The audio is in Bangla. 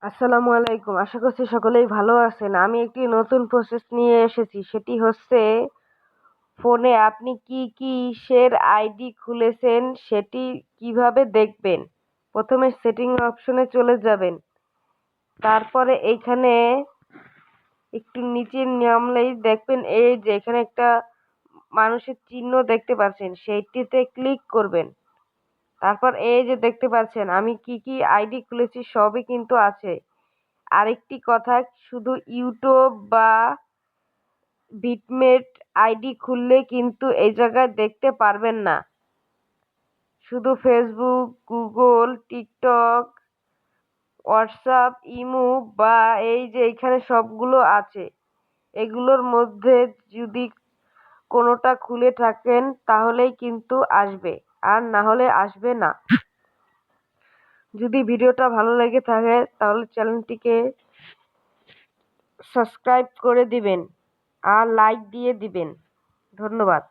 আসসালামু আলাইকুম। আশা করছি সকলেই ভালো আছেন। আমি একটি নতুন প্রসেস নিয়ে এসেছি। সেটি হচ্ছে ফোনে আপনি কি কিসের আইডি খুলেছেন সেটি কিভাবে দেখবেন। প্রথমে সেটিং অপশনে চলে যাবেন। তারপরে এইখানে একটু নিচে নামলেই দেখবেন এই যে এখানে একটা মানুষের চিহ্ন দেখতে পাচ্ছেন, সেইটিতে ক্লিক করবেন। তারপর এই যে দেখতে পাচ্ছেন আমি কি আইডি খুলেছি সবই কিন্তু আছে। আরেকটি কথা, শুধু ইউটিউব বা বিটমেট আইডি খুললে কিন্তু এই জায়গায় দেখতে পারবেন না। শুধু Facebook, Google, TikTok, WhatsApp, imo বা এই যে এখানে সবগুলো আছে, এগুলোর মধ্যে যদি কোনোটা খুলে থাকেন তাহলেই কিন্তু আসবে, আর না হলে আসবে না। যদি ভিডিওটা ভালো লেগে থাকে তাহলে চ্যানেলটিকে সাবস্ক্রাইব করে দিবেন আর লাইক দিয়ে দিবেন। ধন্যবাদ।